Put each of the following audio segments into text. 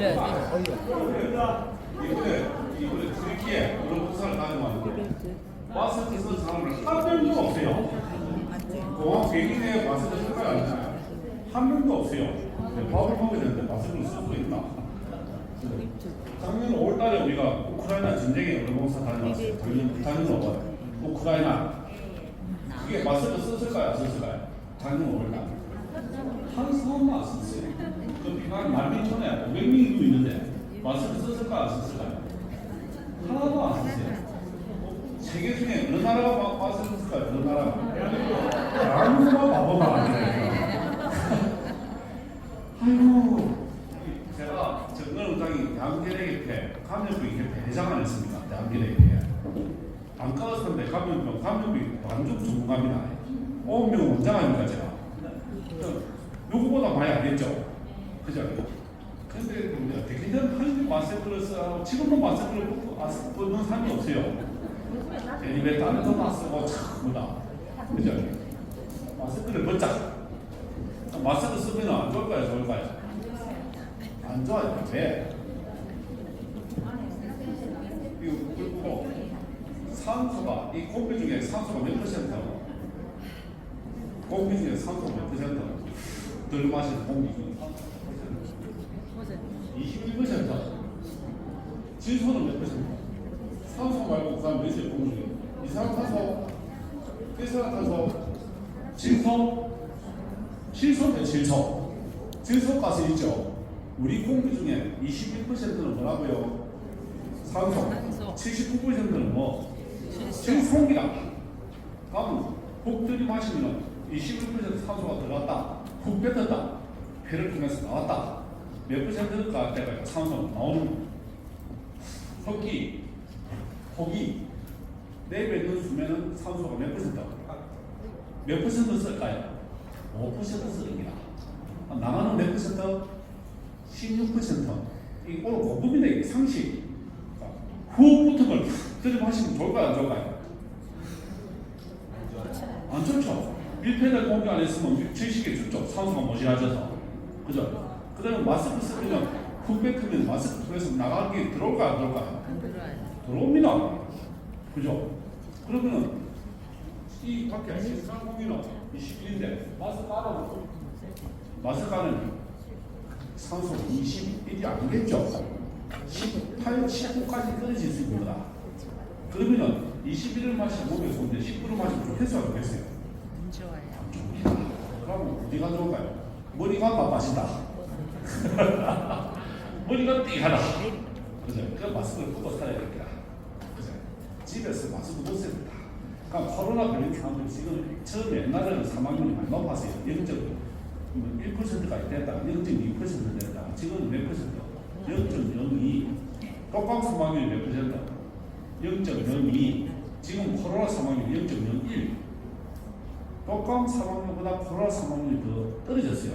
이번에 turkiye 그런 부산을 가지고 마스크 쓴 사람을 한 명도 없어요. 공항 비행기에 마스크 쓸까요? 안 쓰나요? 한 명도 없어요. 밥을 먹어야 되는데 마스크를 쓸 수 있나? 작년 5월달에 우리가 우크라이나 전쟁에 의료봉사 다녀왔어요. 다녀왔어요. 우크라이나 그게 마스크 썼을까요? 안 썼을까요? 작년 5월달 한 사람도 안 썼어요. 그 비만 11,000에 500명도 있는데 마스크 썼을까요? 안 썼을까요? 하나도 안 썼어요. 세계 중에 어느 나라가 마스크 썼을까요? 어느 나라가? 아무나 바보가 아니에요. 아이고, 제가 정근의장이 대한계례협회 감염병협회 회장을 했습니다. 대한계례협회 안 까웠는데 감염병 완전 전문가입니다. 5명 원장하니까 제가 누구보다 많이 알겠죠. 그죠? 근데 우리가 대개는 한국 마스크를 쓰고 지금도 마스크를 벗는 사람이 없어요. 대립에 다른 거만 쓰고 참다. 그죠? 마스크를 벗자. 마스크 쓰면 안 좋을까요? 좋을까요? 안 좋아요. 왜? 그리고 산소가 이 공기 중에 산소가 몇 퍼센트? 공기 중에 산소가 몇 퍼센트? 들 마시는 공기 중에 산소가 몇 퍼센트? 21%. 질소는 몇 퍼센트? 산소 말고 그 다음 몇이에요? 공기 중에 이산화탄소, 일산화탄소, 질소는 질소가스 있죠. 우리 공기 중에 21%는 뭐라고요? 산소. 79%는 뭐? 질소공기다. 다음 훅 들이마시면 21% 산소가 들어갔다. 훅 뱉었다. 폐를 통해서 나왔다. 몇 퍼센트가 때가 산소가 나오는 흡기, 호기, 내에 있는 수면은 산소가 몇 퍼센트? 몇 퍼센트 쓸까요? 5% 쓰입니다. 나가는 몇 퍼센트? 16%. 이 오늘 고급인데 상식. 호흡부터 걸 들이마시면 좋을까요? 안 좋을까요? 안 좋죠. 밀폐된 공기 안에 있으면 질식이 죽죠. 산소가 모자라져서. 그죠? 그 다음에 마스크 쓰면 훅 뱉으면 마스크 통해서 나가는 게 들어올까요? 안 들어올까요? 안 들어와요. 들어옵니다. 그죠? 그러면은 이 밖에 실상 공기는 21인데 마스크 안으로 마스크 안은 산소 21이 아니겠죠? 18, 19까지 떨어질 수 있는 거다. 그러면은 21을 마시면 몸에 좋은데 19를 마시면 좀 해소가 되겠어요? 안 좋아요. 안 좋습니다. 그러면 어디가 좋을까요? 머리가 바빠진다. 머리가 띵하다. 그죠? 그 마스크를 벗고 살아야 됩니다. 그죠? 집에서 마스크 못 씁니다. 그러니까 코로나 걸린 사람들이 지금 처음 옛날에는 사망률이 많이 높았어요. 0.1%까지 됐다. 0.2% 됐다. 지금 몇 퍼센트? 0.02. 독감 사망률이 몇 퍼센트? 0.02. 지금 코로나 사망률이 0.01. 독감 사망률보다 코로나 사망률이 더 떨어졌어요.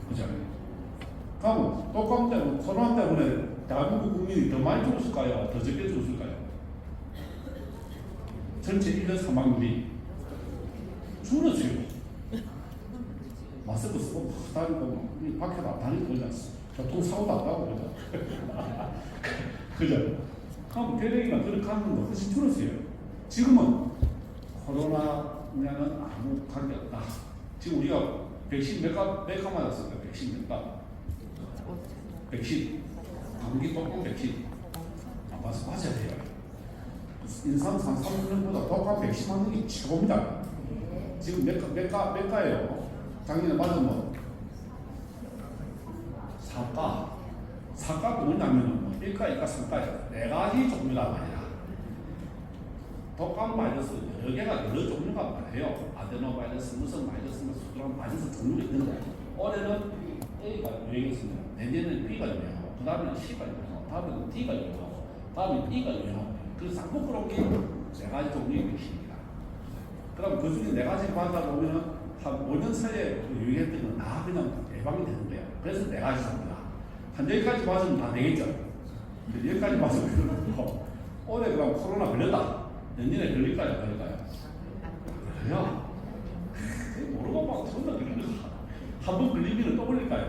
그죠? 그럼 독감 때문에 코로나 때문에 대한민국 국민이 더 많이 죽었을까요? 더 적게 죽었을까요? 전체 인구 사망률이 줄었어요. 마스크 쓰고 다니고 밖에 나다니고 그러지 않습니까? 교통사고도 안 가고 그러죠. 그죠? 그럼 대량이나 그렇게 하는 거 훨씬 줄었어요. 지금은 코로나냐는 아무 관계 없다. 지금 우리가 백신 몇 가 맞았을까? 백신 몇 가? 백신. 감기 독감 백신. 맞아야 돼요. 인상 3년보다 독감 백신 맞는 게 최고입니다. 지금 몇 가예요? 작년에 맞은 뭐? 4가 뭐냐면은 뭐 1가, 2가, 3가예요. 4가지 종류가 말이야. 독감 바이러스 여러 개가 여러 종류가 말이에요. 아데노 바이러스, 무슨 바이러스, 수두란 바이러스 종류가 있는데 올해는 A가 유행했습니다. 내년에는 B가 유행하고 그 다음에는 C가 유행하고 다음에는 D가 유행하고 다음에 E가 유행하고 그래서 한국 그런 게 4가지 종류의 백신입니다. 그럼 그 중에 4가지를 받다 보면은 한 5년 사이에 유행했던 건 다 그냥 예방이 되는 거예요. 그래서 4가지 종류다. 한 10가지 맞으면 다 되겠죠. 10가지 맞으면 그렇고 올해 그럼 코로나 걸렸다. 내년에 걸릴까요? 안 걸릴까요? 걸려요. 모르고 막 존나 걸리면서 한 번 걸리면 또 걸릴까요?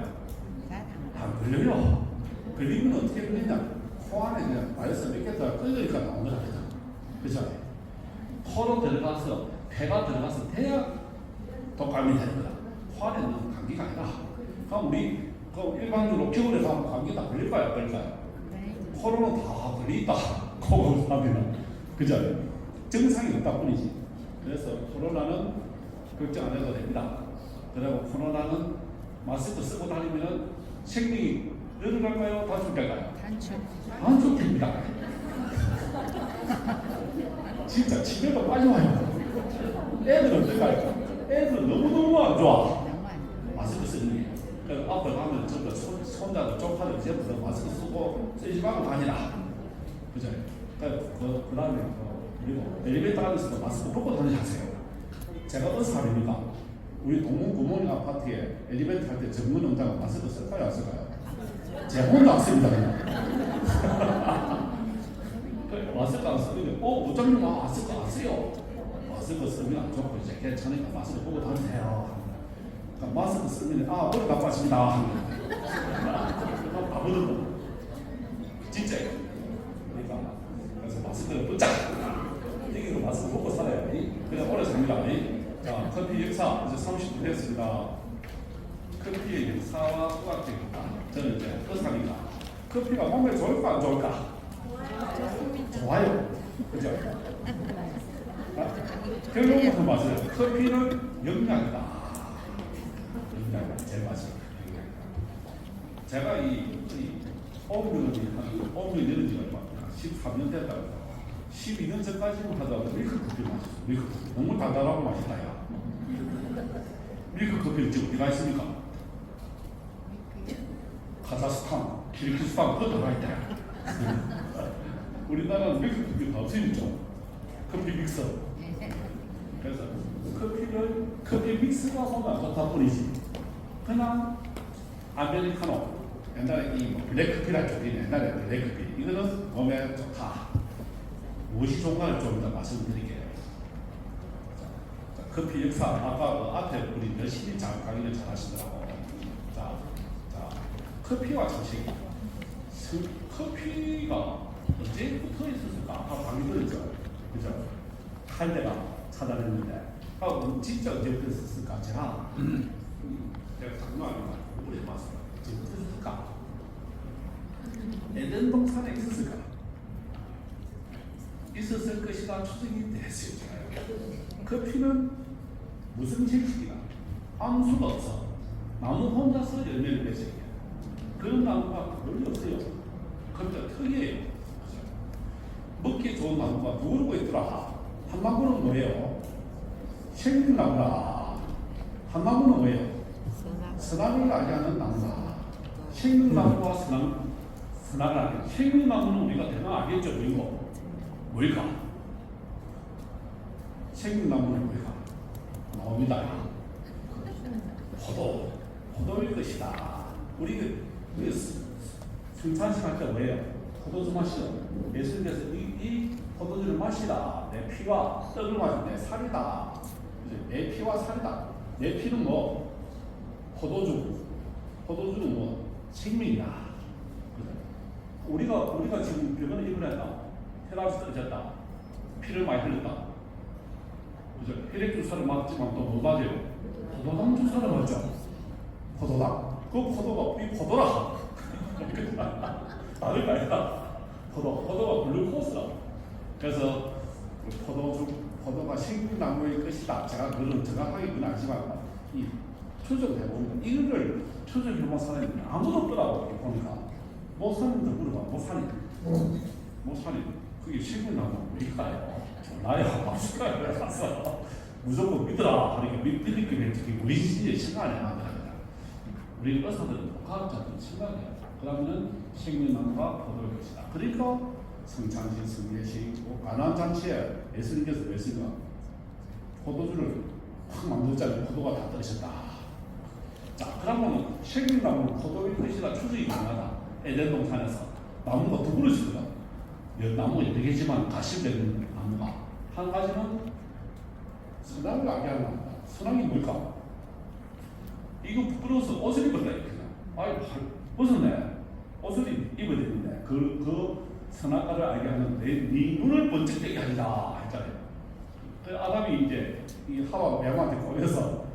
안 걸려요. 걸리면 어떻게 걸리냐? 코 안에 그냥 바이러스 몇 개 더 끌리니까 나오는 거다. 그죠? 코로 들어가서 폐가 들어가서 돼야 독감이 되는 거다. 코 안에는 감기가 아니라. 그럼 우리 일반적으로 겨울에 가면 감기 다 걸릴까요? 안 걸릴까요? 코로는 다 걸리다. 코로나는. 그죠? 증상이 없다 뿐이지. 그래서 코로나는 걱정 안 해도 됩니다. 그리고 코로나는 마스크 쓰고 다니면 생명이 늘어날까요? 단축될까요? 단축됩니다. 진짜 집에도 빨리 와요. 애들은 어떨까요? 애들은 너무너무 안 좋아. 마스크 쓰는 게. 그래서 앞에 가면 전부 손자들, 조카들 전부 다 마스크 쓰지 말고 다니라. 그죠? 그 다음에 그리고 엘리베이터 안에서도 마스크 벗고 다니세요. 제가 어느 사람입니까? 우리 동문 구몬 아파트에 엘리베이터 할 때 전문 응답은 마스크 쓸까요? 안 쓸까요? 제가 혼자 안 씁니다. 마스크 안 쓰는데 부장님 마스크 안 써요. 마스크 쓰면 안 좋고 이제 괜찮으니까 마스크 보고 다니세요. 그러니까 마스크 쓰면 머리 나빠집니다. 바보들 진짜 그러니까 그래서 마스크를 붙자. 이게 마스크 보고 살아야 돼. 그냥 오래 삽니다. 자, 커피 역사 이제 30분 됐습니다. 커피의 역사와 수학적입니다. 저는 이제 의사입니다. 커피가 몸에 좋을까 안 좋을까? 좋아요. 그죠? 결론부터 맞아요. 커피는 영양이다. 영양 제일 맞아요. 제가 이 어음료 내는 지가 13년 됐다고. 12년 전까지만 하다가 밀크 커피 마셨어. 밀크 커피. 너무 달달하고 맛있다, 야. 밀크 커피는 지금 어디가 있습니까? 카자흐스탄, 키르기스탄, 그것도 하나 있다. 우리나라는 밀크 커피가 없으니까 커피 믹서. 그래서 커피 믹스가 보면 안 좋다 뿐이지. 그냥 아메리카노, 옛날에 이 블랙커피라 쪽 옛날에 블랙커피 이거는 몸에 좋다. 무엇이 좋은가를 좀 더 말씀드릴게요. 자, 커피 역사 아까 그 앞에 우리 열심히 강의를 잘 하시더라고. 자, 커피와 자식. 커피가 언제부터 있었을까? 아까 강의 들었죠. 그죠? 칼데가 찾아냈는데, 진짜 언제부터 있었을까? 제가 장난아니까 공부를 해봤어요. 언제부터 있었을까? 에덴 동산에 있었을까? 있었을 것이다 추정이 됐어요. 커피는 무슨 식식이다? 아무 수가 없어. 나무 혼자서 열매를 맺어요. 그런 나무가 별로 없어요. 그런데 특이해요. 먹기 좋은 나무가 두 그루가 있더라. 한 나무는 뭐예요? 생육나무라. 한 나무는 뭐예요? 서당을 아니하는 나무다. 생육나무와 서당을 아니하는 생육나무는 우리가 대강 알겠죠? 이거 뭘까? 생육나무는 뭘까? 나옵니다. 포도일 것이다. 우리 승찬식 할 때 뭐예요? 포도주 마시오. 예수님께서 이 포도주를 마시라. 내 피와 떡을 마시라. 내 살이다. 내 피와 살이다. 내 피는 뭐? 포도주는 뭐? 생명이다. 우리가 지금 병원에 입원했다. 혈압이 떨어졌다. 피를 많이 흘렸다. 그죠? 혈액 주사를 맞지만 또 뭐 맞아요? 포도당 주사를 맞죠? 포도당. 그 포도가 이 포도라. 다른 거 아니라 포도가 글루코스라. 그래서 포도가 생육나무의 것이다. 제가 그런 정확하게는 아니지만 이 추적을 해보면 이거를 추적해본 사람이 아무도 없더라고. 보니까 뭐 사는지 물어봐. 뭐 사니? 그게 생육나무 왜일까요? 나야 없을까요? 가서 무조건 믿으라 하니까 믿으니까 우리 진짜 생각을 해야 합니다. 우리 의사들은 과학자들은 생각해요. 그러면은 생육나무가 포도일 것이다. 그러니까 성찬식, 성례식, 가난잔치에 예수님께서 왜 쓰냐? 포도주를 확 만들자니 포도가 다 떨어졌다. 자, 그러면은 생육나무는 포도일 것이다. 추정이 가능하다. 에덴 동산에서 나무가 두 그루씩이거든. 나무가 여러 개지만 가시되는 나무가 한 가지는 선악을 알게 하는 나무다. 선악이 뭘까? 이거 부끄러워서 옷을 입었다 이렇게. 아이 벗었네. 옷을 입어야 되는데 그 선악과를 알게 하는 네 눈을 번쩍 뜨게 하리라 했잖아요. 그 아담이 이제 이 하와 매한테 꼬여서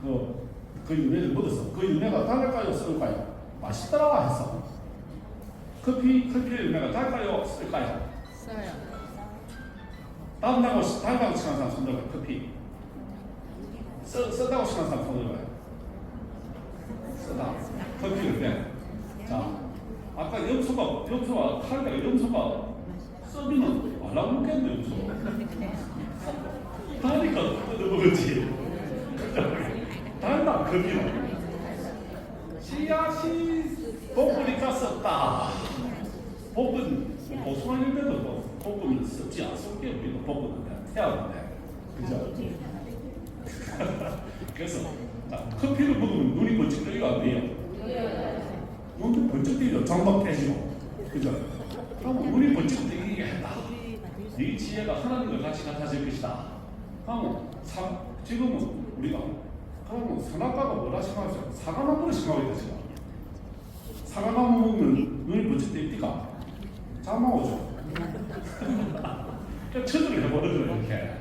그 윤회를 묻어서 그 윤회가 달까요 쓸까요? 맛있더라 했어. 커피의 윤회가 달까요 쓸까요? 써요. 달다고 생각하는 사람 손 들어봐요. 커피 쓰다고 생각하는 사람 손 들어봐요. 쓰다 커피를 빼. 자, 아까 염소가 칼에다가 염소가 썩이면 말라고 먹겠네. 염소 다니까 뜯어먹었지. 달다 커피는 씨앗이 볶으니까 썩다. 볶은 고소한 일때도 볶으면 썩지 않습게 우리가 볶으면 그냥 태우는데 그죠? 그래서 커피를 먹으면 눈이 번쩍 뜨기가 안 돼요. 눈이 번쩍 뜨기도 장막 깨지고 그죠? 그럼 눈이 번쩍 뜨기게 했다. 이 지혜가 하나님과 같이 같아질 것이다. 그러면 지금은 우리가 그러면 선악과가 뭐라 생각하세요? 사과나무를 생각하겠다 지금. 사과나무 먹으면 눈이 번쩍 뜨니까 잠만 오죠. 처들을 해버리죠 이렇게.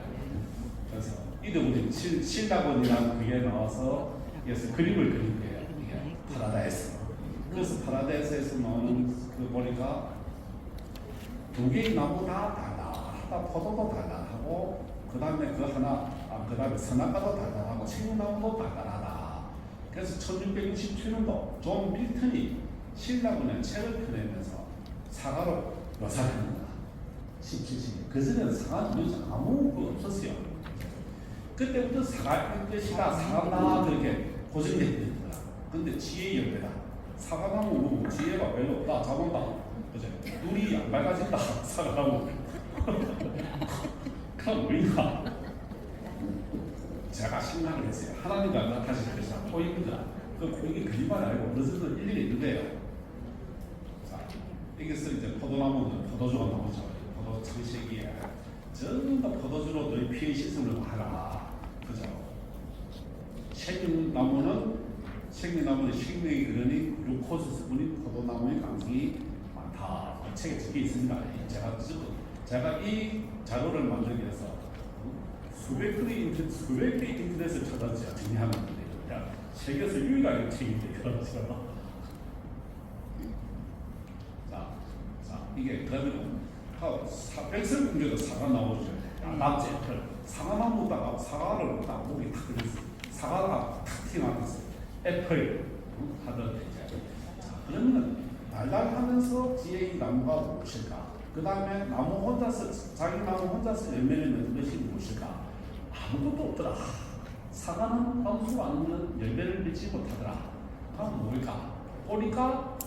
그래서 이들 우리 신학원이라는 그게 나와서 그래서 그림을 그린 거예요. 이게 파라다이스. 그래서 파라다이스에서 나오는 그 보니까 두 개의 나무 다 달달하다. 포도도 달달하고 그 다음에 그 다음에 선악과도 달달하고 생나무도 달달하다. 그래서 1667년도 존 밀턴이 신학원의 책을 펴내면서 사과로 묘사를 합니다. 17세기. 그전에는 사과는 아무 거 없었어요. 그때부터 사과일 것이다, 사과다 그렇게 고정됐던 거야. 근데 지혜의 열매다. 사과나무 먹으면 지혜가 별로 없다, 잡은다. 그죠? 눈이 안 밝아진다, 사과나무. 그럼 우리가 제가 생각을 했어요. 하나님과 나타나실 것이다. 포인트가. 이게 거짓말 아니고 어느정도 일리가 있는 거예요. 여기서 이제 포도나무는 포도주가 나오죠. 포도 창세기에 전부 다 포도주로 너희 피의 씻음을 하라. 그죠? 생명나무는 생명의 근원이 글루코스 성분이 포도나무의 강성이 많다. 책에 적혀 있습니다. 제가 이 자료를 만들기 위해서 수백 개의 인터넷을 찾아서 정리하는 건데 세계에서 유일하게 책인데 그렇죠. 이게 그러면 백설공주도 사과 나오죠. 낙제 사과나무다가 사과를 딱 목이 탁 들렸어. 사과가 탁 튀어나왔어. 애플 하던 이제. 자 그러면 달달하면서 지혜의 나무가 무엇일까? 그 다음에 나무 혼자서 자기 나무 혼자서 열매를 맺는 것이 무엇일까? 아무것도 없더라. 사과는 아무도 안 먹는 열매를 맺지 못하더라. 그럼 뭘까? 보니까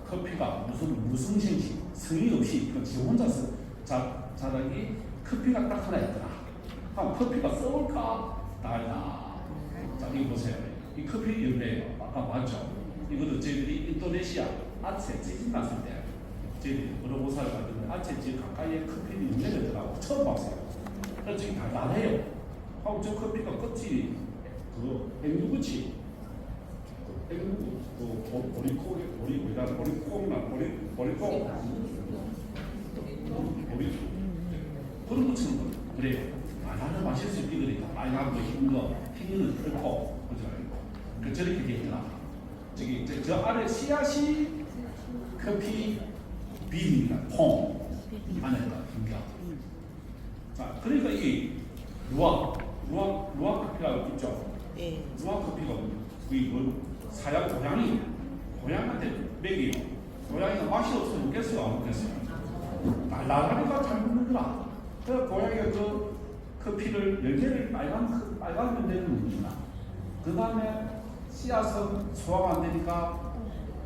커피가 무슨 무성생식 성의 없이 지 혼자서 자라기 커피가 딱 하나 있더라. 그럼 커피가 썩을까? 달다. 자 이거 보세요. 이 커피 열매예요. 아까 봤죠? 이것도 저희들이 인도네시아 아체 지진 났을 때 저희들이 어로보사를 갔는데 아체 지역 가까이에 커피 열매를 들어가고 처음 봤어요. 그래서 저기 달달해요. 하고 저 커피가 끝이 그거 앵두그치 앵두그 그런 것처럼 그래요. 나는 마실 수 있거든요. 빨간 거, 흰 거, 흰 거는 끓고, 그죠? 저렇게 돼 있더라. 저 아래 씨앗이 커피 비입니다. 통 안에가 흰겨. 자, 그러니까 이 루아 커피라고 있죠. 루아 커피가 사양 고양이한테 먹이요. 고양이가 맛이 없으면 먹겠어요, 안 먹겠어요? 달달하니까 잘 먹는구나. 그 고양이가 그 커피를 열매를 빨간 열매를 먹는구나. 그 다음에 씨앗은 소화가 안 되니까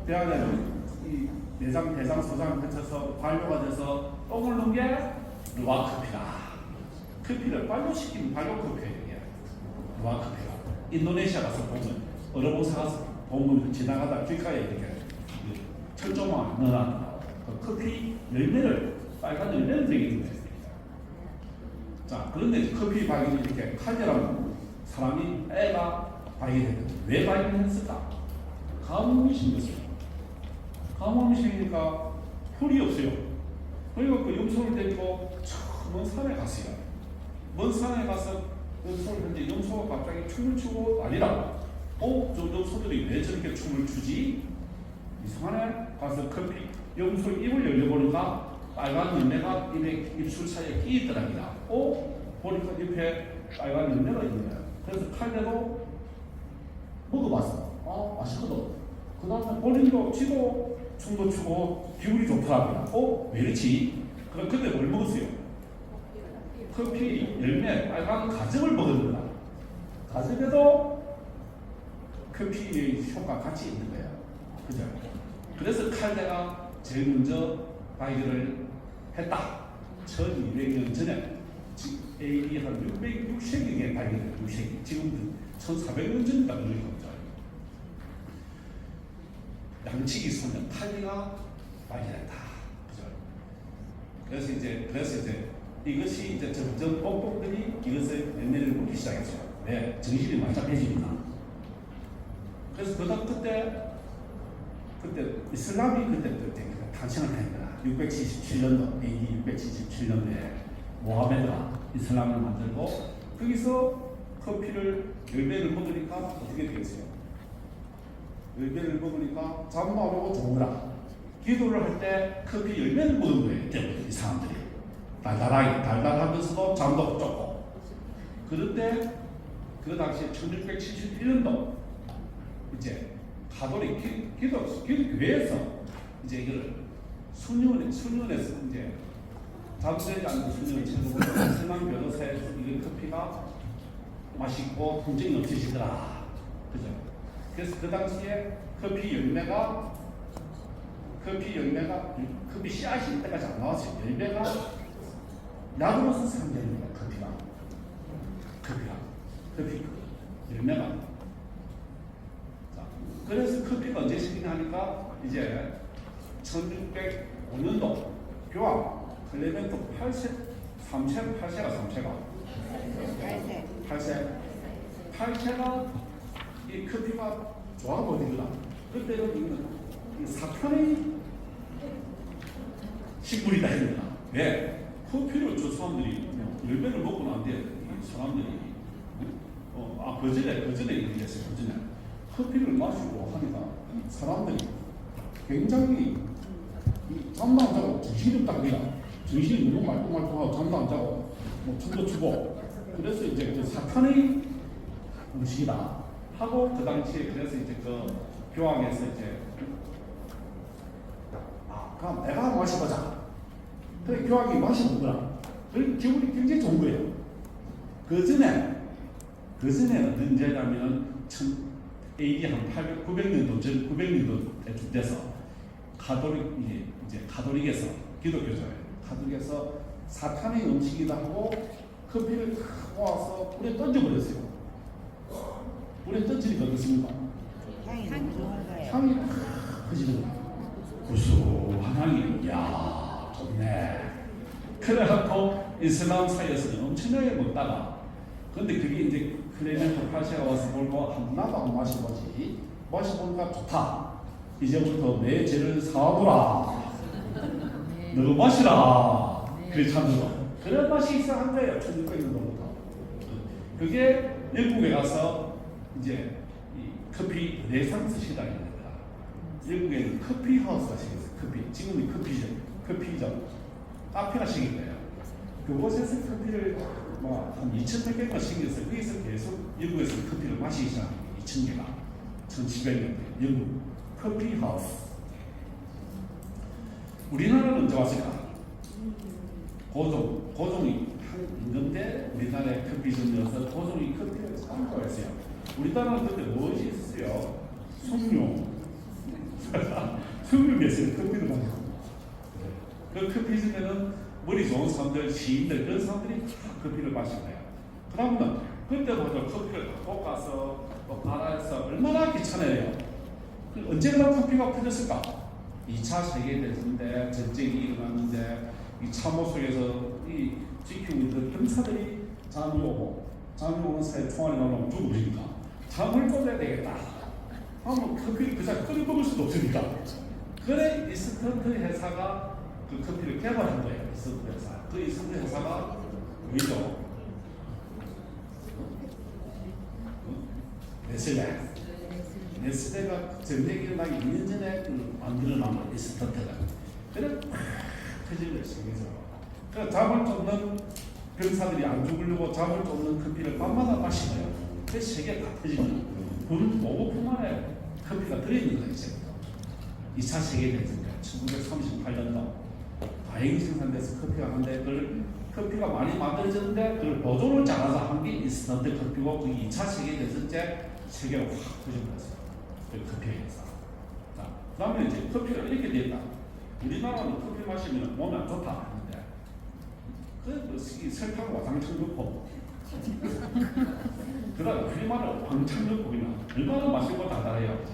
배안에는 이 내장, 대장, 소장을 거쳐서 발효가 돼서 똥을 넣은 게 루아 커피다. 커피를 발효시키는 발효 커피예요. 루아 커피가. 인도네시아 가서 보면 어로보사 가서 보면 지나가다 길가에 이렇게 철조망 넣어놨다. 그 커피 열매를 빨간 열매를 먹이는 거예요. 자, 그런데 커피 발견이 이렇게 칼질하면 사람이 애가 발견했는데 왜 발견했을까? 가뭄이 생겼어요. 가뭄이니까 풀이 없어요. 그리고 그 염소를 데리고 먼 산에 갔어요. 먼 산에 가서 염소를 했는데 염소가 갑자기 춤을 추고 난리라. 저 염소들이 왜 저렇게 춤을 추지? 이상하네. 가서 커피 염소 입을 열려보니까 빨간 열매가 입술 사이에 끼 있더랍니다. 보니까 옆에 빨간 열매가 있는 거야. 그래서 칼대로 먹어봤어. 맛있거든. 그 다음에 본인도 지도 춤도 추고 기분이 좋더랍니다. 왜 이렇지? 그럼 그때 뭘 먹었어요? 커피 열매 빨간 가정을 먹은 거다. 가정에도 커피의 효과 같이 있는 거예요. 그죠? 그래서 칼대가 제일 먼저 발견을 했다. 1200년 전에 AD 한 600세기에 발견했다. 6세기. 지금 1400년 전이다. 그러니까 양치기 소년 칼리가 발견했다. 그죠? 그래서 이제 이것이 이제 점점 뽕뽕들이 이것을 열매를 먹기 시작했어요. 왜? 정신이 말짱해지니까. 그래서 그때 이슬람이 그때 탄생을 한 거야. 677년도 AD 677년도에 모하메드가 이슬람을 만들고 거기서 커피를 열매를 먹으니까 어떻게 되겠어요? 열매를 먹으니까 잠도 안 오고 좋으라. 기도를 할 때 커피 열매를 먹은 거예요. 이 사람들이 달달하면서도 잠도 쫓고. 그런데 그 당시에 1671년도 이제 가톨릭 기독교회에서 이제 이걸 수년에서 이제 잠들지 않는 수년을 채우고 선한 변호사에서 이런 커피가 맛있고 통증이 없으시더라. 그죠? 그래서 그 당시에 커피 열매가 커피 씨앗이 이때까지 안 나왔어요. 열매가 약으로서 사용되는 거야. 커피 열매가. 자, 그래서 커피가 언제 시작하니까 이제 1605년도 교황 클레멘토 8세가 이 커피가 좋아보이더라. 그때는 이거는 사탄의 식물이다 했다. 왜? 커피를 저 사람들이 열매를 먹고 난 뒤에 사람들이 그 전에 얘기했어요. 그 전에 커피를 마시고 하니까 사람들이 굉장히 잠도 안 자고 정신이 없다 그니까 정신이 너무 말똥말똥하고 잠도 안 자고 춤도 추고 그래서 이제 그 사탄의 음식이다 하고 그 당시에 그래서 이제 그 교황에서 이제 그럼 내가 마셔보자. 그래 교황이 마셔본 거야. 그 기분이 굉장히 좋은 거예요. 그 전에 언제냐면 AD 한 900년도 돼서 가톨릭에서 기독교잖아요. 사탄의 음식이다 하고 커피를 모아서 불에 던져버렸어요. 불에 던지니까 어떻습니까? 향이 너무 좋은 거예요. 향이 퍼지는 거예요. 구수한 향이 좋네. 그래갖고 이슬람 사이에서는 엄청나게 먹다가 근데 그게 이제 클레멘토 8세가 와서 보고 나도 안 마셔보지. 마셔보니까 좋다. 이제부터 내 죄를 사하노라. 너도 마시라. 그래 참는 그런 맛이 있어 한 거예요. 1600년도부터. 그게 영국에 가서 이제 이 커피 레상스 시장이 됩니다. 영국에는 커피 하우스가 생겼어요. 지금이 커피점. 카페가 생긴 거예요. 그곳에서 커피를 한 2,100개가 생겼어요. 거기서 계속 영국에서 커피를 마시기 시작합니다. 2,000개가 1700년대 영국 커피 하우스. 우리나라는 언제 왔을까? 고종이 있는데 우리나라에 커피점이어서 고종이 커피를 참 좋아했어요. 우리나라는 그때 무엇이 있었어요? 석류에서 커피를 마셨어요. 그 커피점에는 머리 좋은 사람들, 시인들 그런 사람들이 다 커피를 마신 거예요. 그 다음은 그때부터 커피를 볶아서 또 갈아서 얼마나 귀찮아요. 언제나 커피가 퍼졌을까? 2차 세계대전 때 전쟁이 일어났는데 이 참호 속에서 이 지키고 있는 병사들이 잠이 오는 사이에 총알이 나오면 죽어버리니까 잠을 꽂아야 되겠다 하면 커피를 그냥 끓여 먹을 수도 없으니까 그래 이스턴트 회사가 그 커피를 개발한 거예요. 이스턴트 회사. 그 이스턴트 회사가 뭐죠? 네슬레. 네슬레가 전쟁이 일어나기 2년 전에 그 만들어놓은 이스턴트가. 그래 팍 터진 거예요. 세계에서. 그러니까 잠을 쫓는 병사들이 안 죽으려고 잠을 쫓는 커피를 밤마다 마시고요. 그 세계 다 터진 거예요. 돈 5분 만에 커피가 들어있는 거예요. 지금. 2차 세계대전 1938년도 다행히 생산돼서 커피가 한데 그걸 커피가 많이 만들어졌는데 그걸 보존을 잘해서 한 게 이스턴트 커피고 그 2차 세계대전 때 세계로 확 퍼져버렸어요. 그 커피 회사. 자, 그 다음에 이제 커피가 이렇게 됐다. 우리나라는 커피 마시면 몸에 안 좋다 하는데 그 설탕 와장창조법 그 다음에 우리말은 왕창조법이나 얼마나 맛있고 달달해요.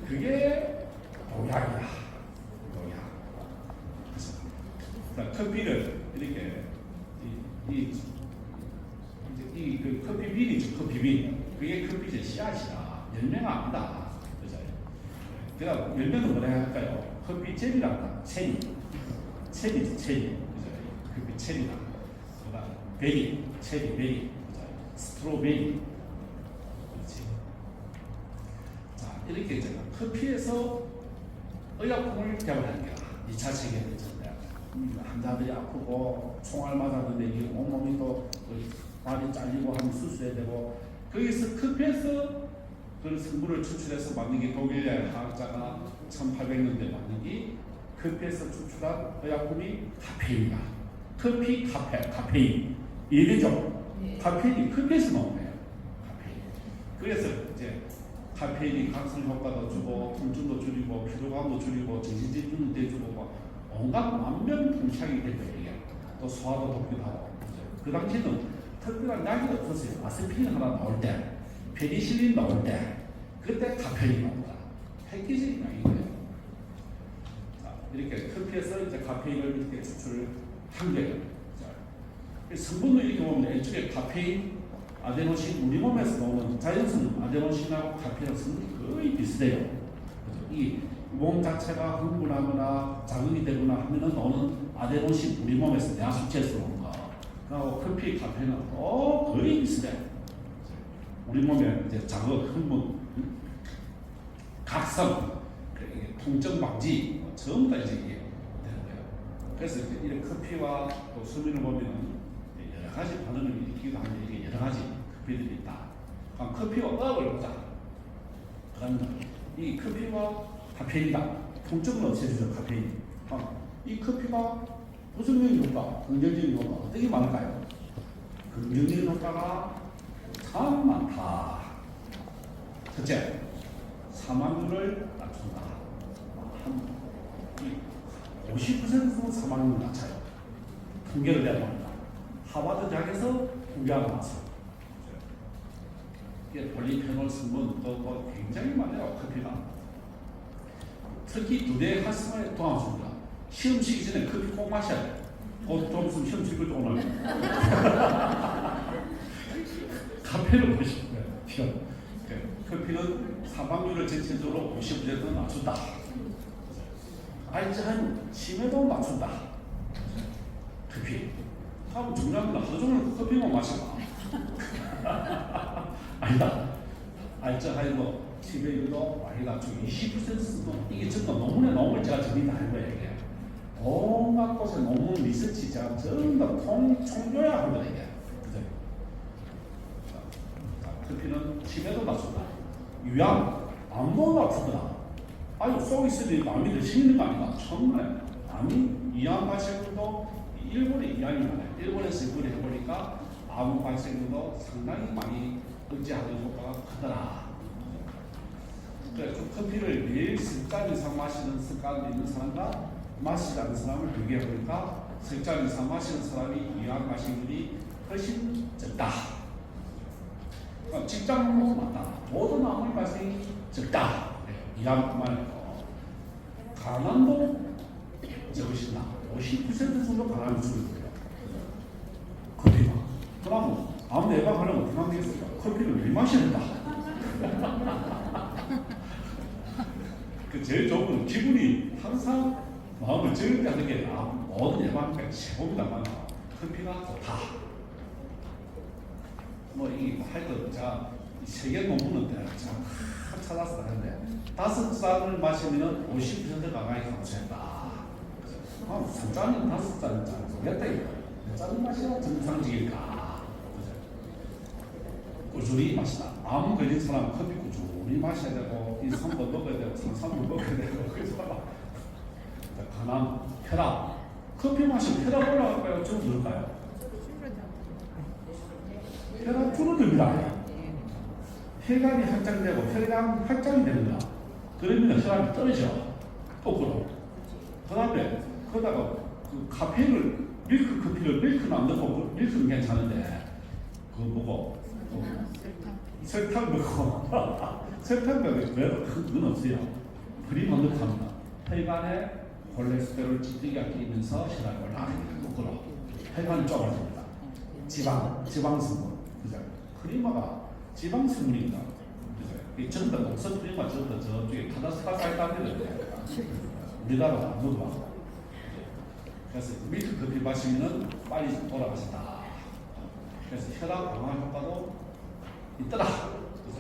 그게 농약이야. 농약. 그래서 커피를 이렇게 그 커피 빈이죠. 커피 빈. 그게 커피제 씨앗이라 열매가 아니다. 그죠? 그러니까 열매는 뭐라 할까요? 커피 젤리란다. 체리. 체리죠. 체리. 그죠? 커피 체리라. 그다음 베리. 체리 베리. 그죠? 스트로베리. 그렇지. 자 이렇게 제가 커피에서 의약품을 개발한 게 2차 세계대전 때 환자들이 아프고 총알 맞았는데 이게 온몸이 또 발이 잘리고 하면 수술해야 되고 거기서 커피에서 그 성분을 추출해서 만든 게 독일의 화학자가 1800년대 만든 게 커피에서 추출한 의약품이 카페인이다. 커피, 카페인. 이해되죠? 카페인이 커피에서 나온 거예요. 카페인. 그래서 이제 카페인이 각성 효과도 주고 통증도 줄이고 피로감도 줄이고 정신집중도 돼주고 온갖 만병통치약이 될 거예요. 또 소화도 돕기도 하고. 그 당시에는 특별한 약이 없었어요. 아스피린 하나 나올 때, 페니실린 나올 때, 그때 카페인이 나온다. 획기적인 약인 거예요. 자, 이렇게 커피에서 이제 카페인을 이렇게 추출한 거예요. 자, 성분도 이렇게 보면 일종의 카페인, 아데노신, 우리 몸에서 나오는 자연성 아데노신하고 카페인의 성분이 거의 비슷해요. 이 몸 자체가 흥분하거나 자극이 되거나 하면은 나오는 아데노신, 우리 몸에서 내가 수치해서 나오는 거. 그리고 커피, 카페인은 거의 비슷해. 우리 몸에 이제 자극, 흥분, 각성, 통증 방지, 전부 다 이제 이게 되는 거예요. 그래서 이런 커피와 또 수민을 보면 여러 가지 반응을 일으키기도 하는데 이게 여러 가지 커피들이 있다. 그럼 커피와 업을 보자. 그러면 이 커피와 카페인이다. 통증을 없애주죠, 카페인. 이 커피가 부정적인 효과, 긍정적인 효과 어떻게 많을까요? 긍정적인 효과가 참 많다. 첫째, 사망률을 낮춘다. 한 50% 정도 사망률을 낮춰요. 통계를 내놓습니다. 하버드 대학에서 통계가 나왔어요. 이게 폴리페놀 성분도 굉장히 많아요. 커피가. 특히 두뇌 활성화에 도와줍니다. 시험 치기 전에 커피 꼭 마셔야 돼. 좀 있으면 시험 치고 오늘. 카페를 보시면 돼요. 커피는 사망률을 전체적으로 50% 낮춘다. 알츠하이머, 치매도 낮춘다. 커피. 다음 중요한 건 하루 종일 커피만 마셔봐. 아니다. 알츠하이머, 치매 이거 많이 낮추고 20% 이게 전부 논문에 논문을 제가 정리 다 한 거예요. 이게. 온갖 곳에 논문 리서치 제가 전부 다 총조야 한 거예요. 이게. 그죠? 자, 커피는 치매도 낮춘다. 유양, 암도 낮추더라. 아유, 속이 있으니 암이 더 생기는 거 아닌가? 정말 암이 이암 발생률도 일본에 이암이 많아요. 일본에서 이걸 해보니까 암 발생률도 상당히 많이 억제하는 효과가 크더라. 그래서 커피를 매일 10잔 이상 마시는 습관이 있는 사람과 마시지 않는 사람을 비교해보니까 10잔 이상 마시는 사람이 이암 발생률이 훨씬 적다. 그러니까 직장으로 맞다. 모든 암의 발생이 적다. 이암뿐만 아니고 간암도 적으신다. 50% 정도 간암이 줄어들어요. 커피가. 그럼 암 예방하려면 어떻게 하면 되겠습니까? 커피를 왜 마셔야 된다. 그 제일 좋은 기분이 항상 마음을 즐겁게 하는 게 모든 예방병 최고입니다만 커피가 좋다. 뭐 이 하여튼 제가 세계 논문은 제가 찾아서 하는데 5잔을 마시면 50% 가까이 감소했다. 한 잔은 5잔 모르겠다 이거. 몇 잔을 마시면 정상적일까? 꾸준히 마시다. 암 걸린 사람은 커피 꾸준히 마셔야 되고 이 산도 먹어야 되고 산삼도 먹어야 되고 그래서 간암, 혈압. 커피 마시면 혈압 올라갈까요? 줄어들까요? 혈압 줄어듭니다. 혈관이 확장되고 혈관 확장이 됩니다. 그러면 혈압이 떨어져. 거꾸로. 그 다음에 거기다가 그 카페인을 밀크 커피를 밀크는 안 넣고 밀크는 괜찮은데 그거 뭐고 설탕 넣고 설탕 넣고 그건 없어요. 그림만 넣고 합니다. 혈관에 콜레스테롤 찌꺼기가 끼면서 혈압이 올라가는 거꾸로. 혈관이 좁아집니다. 지방 성분. 그죠? 크리마가 지방 성분입니다. 그죠? 전부 다 녹슨 크리마 전부 다 저쪽에 카다스카사이다는데 우리나라 안 먹어봐. 그래서 밀크 커피 마시면은 빨리 돌아가신다. 그래서 혈압 강화 효과도 있더라. 그죠?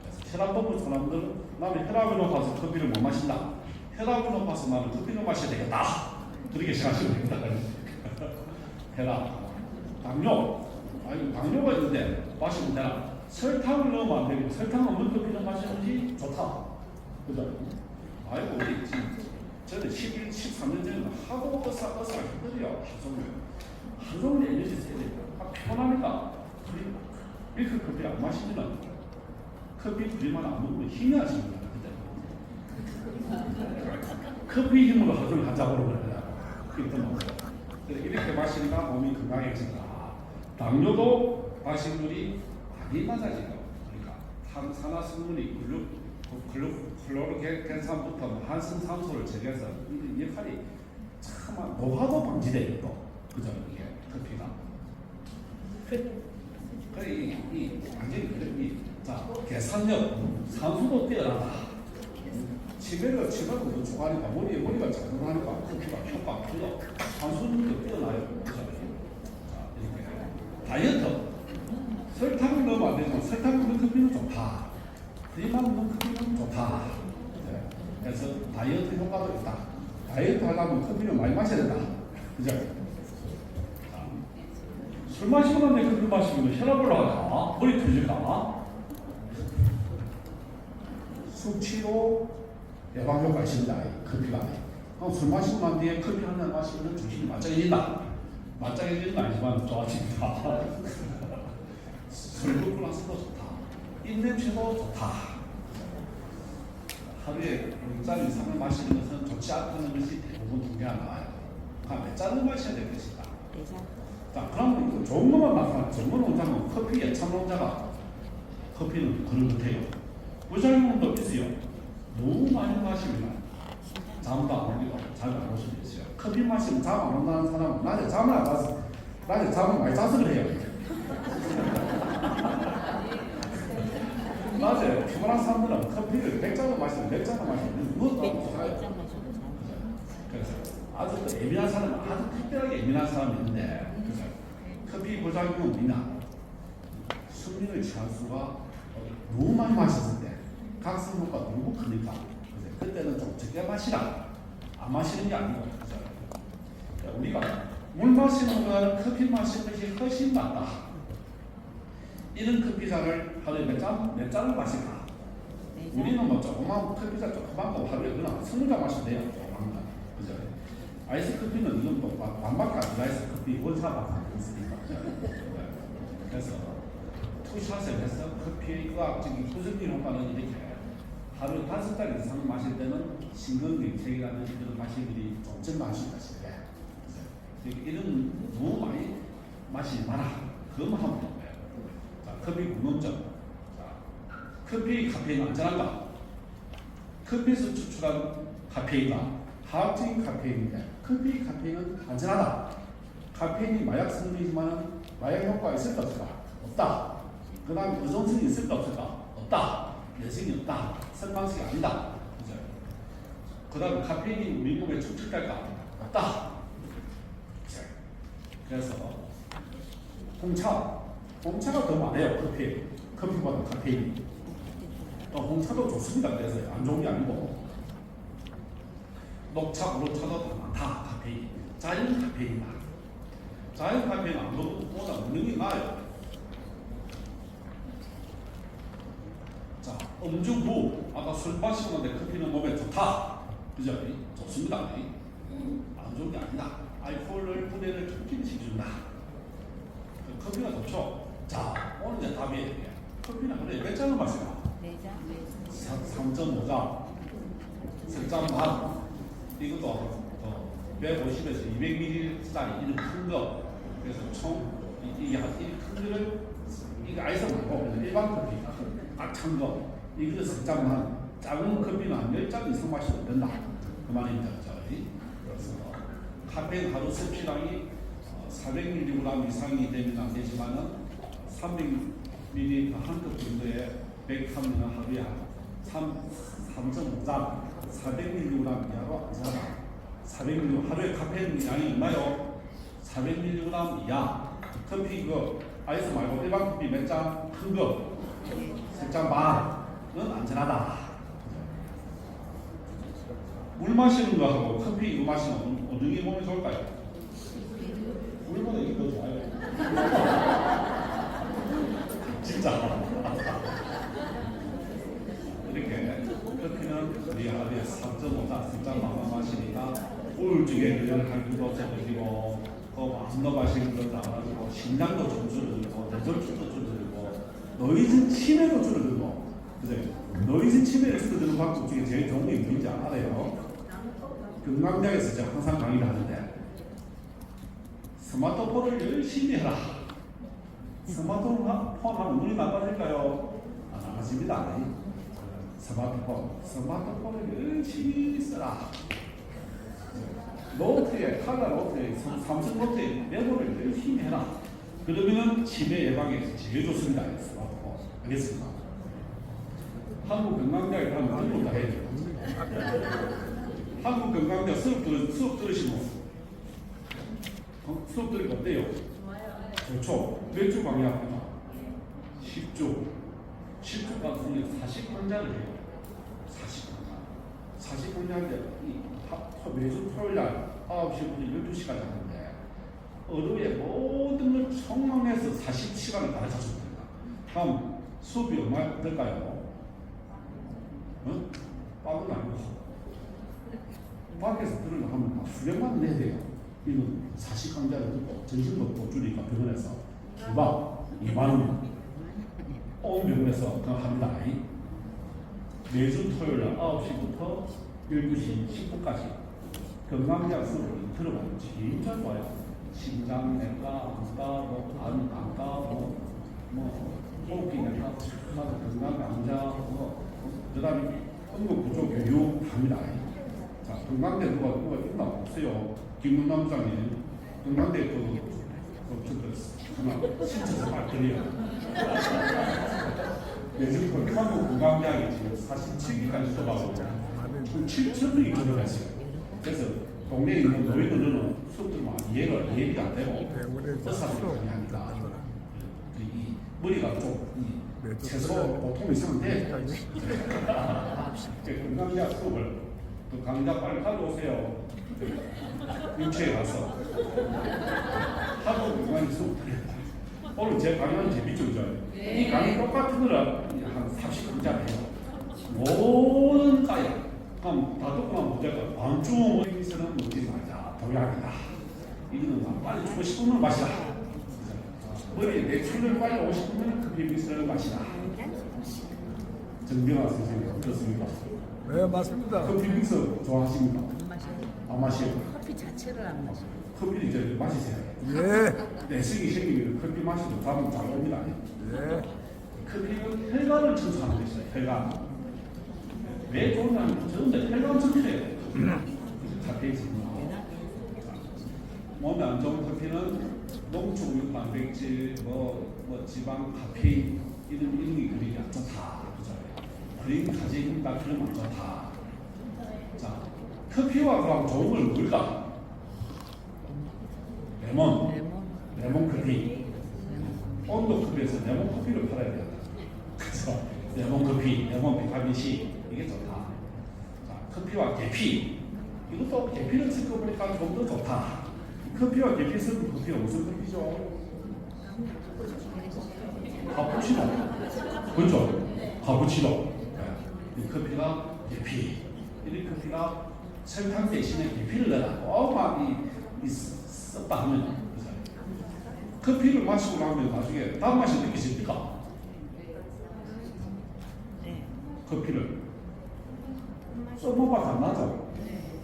그래서 혈압 높은 사람들은 나는 혈압이 높아서 커피를 못 마신다. 혈압이 높아서 나는 커피를 마셔야 되겠다. 그렇게 생각하시면 됩니다. 혈압, 당뇨. 아니 당뇨가 있는데 마시면 되나? 설탕을 넣으면 안 되고 설탕 없는 커피를 마시는지 좋다. 그죠? 아이고 우리 지금 저는 11, 13년 전에 하도 어사 힘들어요. 하루 종일 에너지 써야 돼요. 편하니까 밀크 커피 안 마시면 커피 그리만 안 먹으면 힘이 나십니다. 커피 힘으로 하루 종일 하자고 그러더라고요. 그게 더 먹어요. 이렇게 마시니까 몸이 건강해진다. 당뇨도 마시물이 많이 낮아지고 그러니까 탄산화성분이 클로로겐산부터 한승산소를 제거해서 이 역할이 참 노화도 방지돼요. 또 그죠? 이게 커피가 그래 이 완전히 자 계산력 산소도 뛰어나다. 치매가 더 좋아하니까 머리가 작동하니까 커피가 효과가 크죠. 산소도 뛰어나요. 그죠? 다이어트 설탕을 넣으면 안 되지만 설탕 넣는 커피는 좋다. 크림만 넣는 커피는 좋다. 네. 그래서 다이어트 효과도 있다. 다이어트 하려면 커피를 많이 마셔야 된다. 그죠? 술 마시고 난데 커피 마시면 혈압 올라갈까? 머리 터질까? 숙취로 예방 효과가 있습니다. 커피가. 술 마시고 난 뒤에 커피 한 잔 마시면 정신이 맞짱해진다. 맞짱해지는 건 아니지만 좋아집니다. 술 먹고 나서도 좋다. 입냄새도 좋다. 하루에 6잔 이상을 마시는 것은 좋지 않다는 것이 대부분 통계가 나와요. 몇 잔을 마셔야 될 것이다. 자, 그러면 좋은 것만 나타나. 좋은 건 온다면 커피 예찬론자가 커피는 그런 것 같아요. 부작용도 있어요. 너무 많이 마시면 잠도 안 오고 잠이 안 올 수도 있어요. 커피 마시면 잠 안 온다는 사람은 낮에 잠을 안 자서 낮에 잠을 많이 자서 그래요. 낮에 피곤한 사람들은 커피를 100잔을 마시면 몇 잔을 마시면 누워도 안 자요. 그래서 아주 또 예민한 사람은 아주 특별하게 예민한 사람이 있는데 커피 부작용은 뭐냐? 숙면을 취할 수가 너무 많이 마셨을 때 각성 효과가 너무 크니까 그때는 좀 적게 마시라. 안 마시는 게 아니고 그죠? 우리가 물 마시는 거는 커피 마시는 것이 훨씬 낫다. 이런 커피잔을 하루에 몇 잔을 마실까? 우리는 뭐 조그만 커피잔 조그만 거 하루에 그냥 20잔 마시면 돼요. 조그만 거. 그죠? 아이스 커피는 이건 뭐 반밖에 안 돼. 아이스 커피 원사밖에 안 있으니까. 그래서 투샷을 해서 커피의 의학적인 부정기 효과는 이렇게 하루 5잔 이상 마실 때는 심근경색이라는 이런 마시물이 좀 마실 것인데 이런 너무 많이 마시지 마라. 그것만 하면 되는 거예요. 자, 커피 구멍점. 자, 커피 카페인 안전한가? 커피에서 추출한 카페인과 화학적인 카페인인데 커피 카페인은 안전하다. 카페인이 마약 성분이지만 마약 효과가 있을까 없을까? 없다. 그 다음에 의존성이 있을까 없을까? 없다. 내성이 없다. 설방식이 아니다. 그죠? 그 다음에 카페인이 우리 몸에 축적될까? 없다. 그래서 홍차가 더 많아요. 커피보다 카페인이. 또 홍차도 좋습니다. 그래서 안 좋은 게 아니고 녹차, 우로차도 더 많다. 카페인. 자연 카페인이다. 자연 카페인 안 먹는 게 나아요. 자, 음주부. 아까 술 마시고 는데 커피는 몸에 좋다. 그죠? 좋습니다. 안 좋은 게 아니다. 알코올을 분해를 촉진을 시켜준다. 커피가 좋죠. 자, 오늘 이제 답이에요. 커피는 하루에 몇 잔을 마시나? 4장. 3.5잔, 3잔 반. 이것도 150에서 200ml짜리 이런 큰 거. 그래서 총 이게 큰 거를 이게 아이스 말고 일반 커피 꽉찬 거. 이거를 3잔 반. 작은 커피는 한 10잔 이상 마셔도 된다. 그 말입니다. 그래서 카페인 하루 섭취량이 400mg 이상이 되면 안 되지만은 300ml 한 컵 정도의 백함리는 하루에 3.5잔 400mg 이하로 안 되나? 400mg 하루에 카페인 양이 얼마요? 400mg 이하. 커피 아이스 말고 일반 커피 몇 잔? 큰 거 3잔 반은 안전하다. 물 마시는 거하고 커피 이거 마시는 어느 게 몸에 좋을까요? 물보다 이게 더 좋아요. 진짜. 이렇게 커피는 우리 하루에 3.5잔, 3잔 만만 마시니까 우울증에 걸려갈 일도 없어지고 마음도 마시는 것도 안 하고 심장도 좀 줄어들고 뇌졸중도 줄어들고 노이즈 치매도 줄어들고 그죠? 노이즈 치매를 줄어드는 방법 중에 제일 좋은 게 뭔지 알아요? 건강대학에서 제가 항상 강의를 하는데 스마트폰을 열심히 해라. 스마트폰 하면 눈이 나빠질까요? 안 나빠집니다. 스마트폰을 열심히 써라. 노트에 칼라 노트에 삼성 노트에 메모를 열심히 해라. 그러면은 치매 예방에 제일 좋습니다. 스마트폰. 알겠습니다. 한국 건강대학에 가면 등록 다 해야 돼요. 한국 건강대 수업 들으시면 수업 들으니까 어때요? 좋죠. 몇 주 강의합니까? 10주 같은 경우 40강좌를 해요. 40강좌인데 매주 토요일날 9시부터 12시까지 하는데 어루의 모든 걸 총망해서 40시간을 가르쳐줍니다. 그럼 수업이 얼마 될까요? 빵은 아니고 밖에서 들으려면 막 수백만 원 내야 돼요. 이거 40강좌를 듣고 정신도 못 주니까 병원에서 2만 원. 온 병원에서 그냥 합니다. 매주 토요일 9시부터 12시 10분까지 건강대학 수업을 들어봐요. 진짜 좋아요. 심장내과, 안과, 안과, 호흡기내과, 건강강좌, 그 다음에 응급구조교육 합니다. 자, 건강대 누가 있나 없어요. 김문남 부장님, 건강대 하나 신청서 말들이요. 요즘 한국 건강대학이 지금 47기까지 들어가고 7,000명이 들어갔어요. 그래서 동네에 있는 노인들은 수업 들으면 이해가 안 되고 어사들이 많이 합니다. 이 머리가 좀 최소 보통 이상은 돼. 건강대학 수업을 또 강좌 빨리 가져오세요. 유치에 가서 하루 건강 수업 드립니다. 오늘 제 강의는 재밌죠, 그죠? 이 강의 똑같은 거를 한 30강좌를 해요. 모든 과에 그럼 다 듣고 나면 문제가 반중 모임에서는 먹지 말자. 도약이다. 이거는 빨리 주고 싶으면 마시라. 머리에 내추럴 빨리 오고 싶으면 커피 믹스를 마시라. 정병환 선생님 어떻습니까? 네, 맞습니다. 커피 믹스 좋아하십니까? 안 마셔요. 커피 자체를 안 마셔요. 커피를 이제 마시세요. 예. 내성이 생기면 커피 마시면 잠은 잘 옵니다. 예. 커피는 혈관을 청소하는 데 있어요. 혈관. 왜 좋냐면 저는 혈관 청소해요. 카페인 몸에 안 좋은 커피는 농축 단백질, 지방, 카페인 이런 게 그리 안 좋다. 그죠? 그린 가진 다 그러면 안 좋다. 자, 커피와 그럼 좋은 걸 뭘까? 레몬. 레몬 커피. 온도 커피에서 레몬 커피를 팔아야 된다. 그래서 레몬 커피, 레몬 비타민 C 이게 좋다. 자, 커피와 계피. 이것도 계피를 섞어보니까 좀 더 좋다. 커피와 계피 섞은 커피가 무슨 커피죠? 카푸치노. 그렇죠? 카푸치노. 네. 이 커피가 계피. 이 커피가 설탕 대신에 계피를 넣어라. 막이 썼다 하면 커피를 마시고 나면 나중에 단맛이 느껴집니까? 네. 커피를 썸머밖에 안 나죠?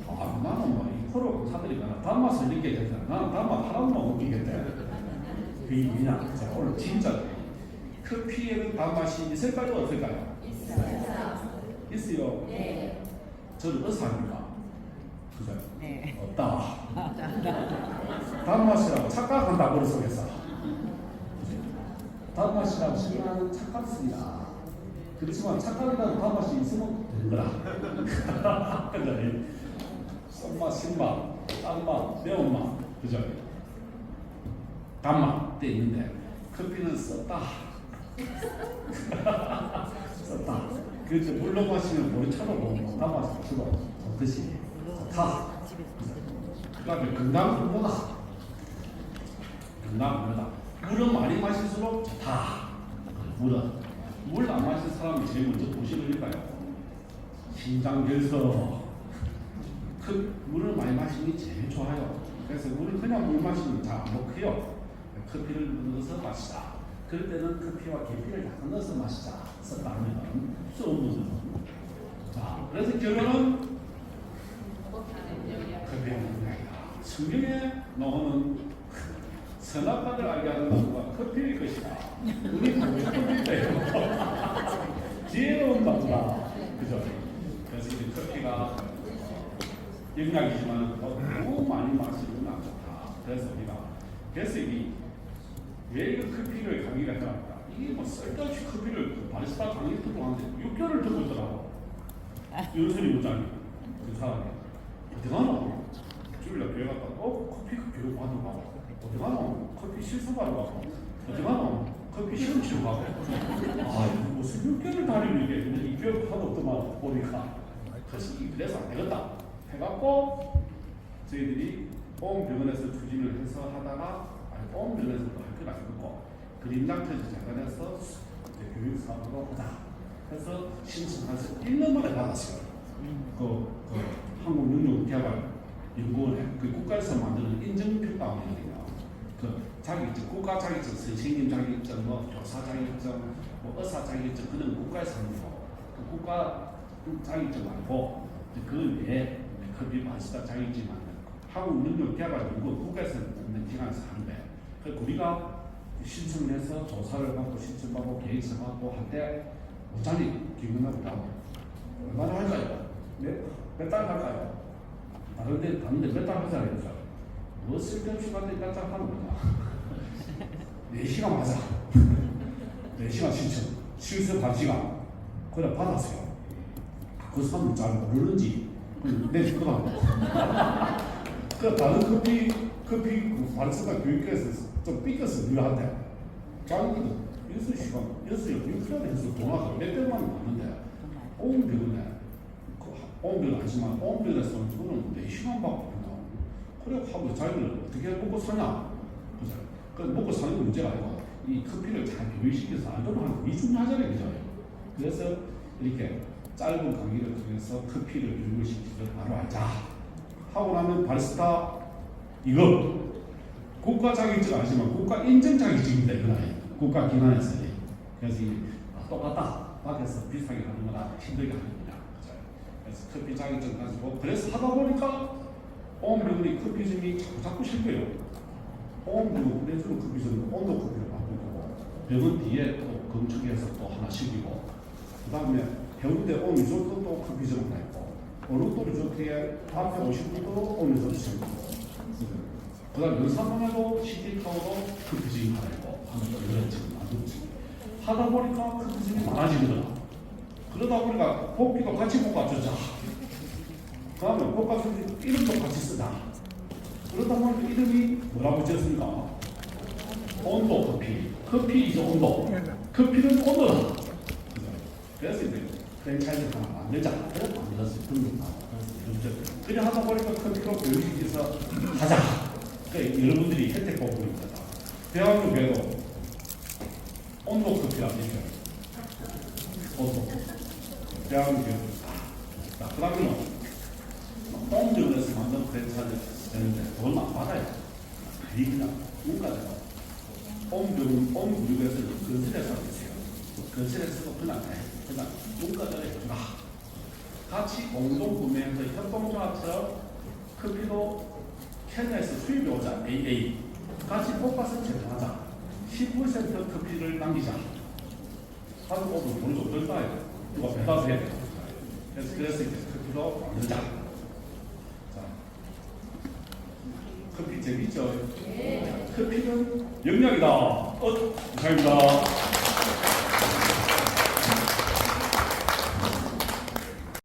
아, 나는 뭐이 프로 사들이가 단맛을 느끼게 되잖아. 나는 단맛 하나도 못 느끼겠대. 왜냐? 자, 오늘 진짜 커피에는 단맛이 있을까요? 없을까요? 있어요. 네. 저는 어사입니다. 그죠? 네. 없다. 단맛이라고 착각한다 머릿속에서. 단맛이라고 생각하는 착각습니다. 그렇지만 착각이라도 단맛이 있으면 되는 거라. 근데 쏜맛, 신맛, 짠맛, 매운맛, 그죠? 단맛 때 있는데 커피는 썼다. 썼다. 그래서 물로 마시면 머리차로 보면 단맛이 주로 좋듯이 좋다. 그 다음에 건강보다 물은 많이 마실수록 좋다. 물 안 마실 사람이 제일 먼저 도시를 일까요? 신장결석. 물을 많이 마시는 게 제일 좋아요. 그래서 물을 그냥 물 마시면 잘 안 먹혀요. 커피를 넣어서 마시자. 그럴 때는 커피와 계피를 약간 넣어서 마시자. 썼다 하면 쏘는. 자, 그래서 결론은 커피는 성경에 나오는 선악과를 알게 하는 나무가 커피일 것이다. 우리 커피예요. 지혜로운 나무다. 그죠? 그래서 이 커피가 영양이지만 너무 많이 마시면 안 좋다. 그래서 왜 이거 커피를 강의가 해놨다. 이게 뭐 쓸데없이 커피를 바리스타 강의 듣고 하는데 6개월을 듣고 있더라고. 윤선이 부장님 그 사람이 어디 가노? 주일날 교회 갔다 커피 교육 받으러 가고 어디 가노? 커피 실습하러 가고 어디 가노? 커피 시험 치러 가고 아 이거 무슨 6개월을 다니는 게 이 교육 하도 없더만 보니까 그래서 안 되겠다 해갖고 저희들이 보험병원에서 추진을 해서 하다가 보험병원에서 또 할 건 아니고 그린닥터즈 재단에서 교육 사업으로 하자 해서 신청해서 1년 만에 받았어요. 한국능력개발연구원에 그 국가에서 만드는 인증평가원이거든요. 그 자격증, 국가 자격증, 선생님 자격증, 뭐 교사 자격증, 뭐 의사 자격증 그는 국가에서 하는 거. 그 국가 자격증 말고 그 외에 커피 바리스타 자격증 만드는 거. 한국능력개발연구원 국가에서 있는 기관에서 하는데 그 우리가 신청을 해서 조사를 받고 신청받고 계획서 받고 할 때 5짜리 기금하고 나오고 얼마나 할까요? 몇 달 할까요? 다른데 몇 달 하잖아요. 뭐 쓸데없이 갔는데 깜짝 하는 거냐? 4시간 맞아. 4시간 신청. 실습 1시간. 그래 받았어요. 그 사람은 잘 모르는지 내주더라고. 그 다른 커피 바리스타 교육교에서 좀 삐끗어 우리한테. 자기도 6시간 6시간 해서 돈하고 몇 백만 원 받는데 보험병원에 보험병원 아니지만 보험병원에서는 그거는 4시간 받고 그래 하고 자기를 어떻게 먹고 사냐. 그죠? 그 먹고 사는 게 문제가 아니고 이 커피를 잘 교육시켜서 알도록 하는 게 중요하잖아요. 그죠? 그래서 이렇게 짧은 강의를 통해서 커피를 교육을 시키면 바로 알자 하고 나면 바리스타 이거 국가 자격증 아니지만 국가 인증 자격증입니다. 이건 국가 기관에서. 그래서 똑같다. 밖에서 비슷하게 하는 거나 힘들게 하는 거냐. 그래서 커피 자격증 가지고 그래서 하다 보니까 보험병원이 커피점이 자꾸 실패요. 보험병원 내주는 커피점은 온도 커피를 바꿀 거고 병원 뒤에 또 건축해서 또 하나 실기고 그 다음에 해운대 온 리조트도 또 커피점을 하나 있고 오른도 리조트에 앞에 오신 분도 온 리조트 실기고 그 다음에 연산동에도 시티타워도 커피점이 하나 있고 하는 걸 지금 만들었지. 하다 보니까 커피점이 많아지더라. 그러다 보니까 복비도 같이 볶아주자. 다음에 복합 이름도 같이 쓰자. 그러다 보니까 이름이 뭐라고 지었습니까? 온도 커피. 커피 이제 온도. 커피는 온도다. 그죠? 그래서 이제 프랜차이즈 하나 만들자. 그래서 만들었어요. 그냥 하다 보니까 커피로 교육시켜서 하자. 그러니까 여러분들이 혜택 보고 있다. 대학교에도 온도 커피라는 얘기가 온도. 대학교에도. 자, 그 다음에는 온도에서 만든 프랜차이즈 되는데 돈 안 받아요. 그냥 문과대로. 온교육에서 건설에서 하겠어요. 건설에서도 그냥 문과대로 해주라. 같이 공동 구매해서 협동조합처럼 커피도 케냐에서 수입이 오자. AA. 같이 뽑아서 제공하자. 10% 커피를 남기자. 하도 오늘 돈이 좀 들다. 누가 배달을 해야 돼. 그래서 이제 커피도 만들자. 자, 커피 재밌죠? 커피는 영양이다. 감사합니다.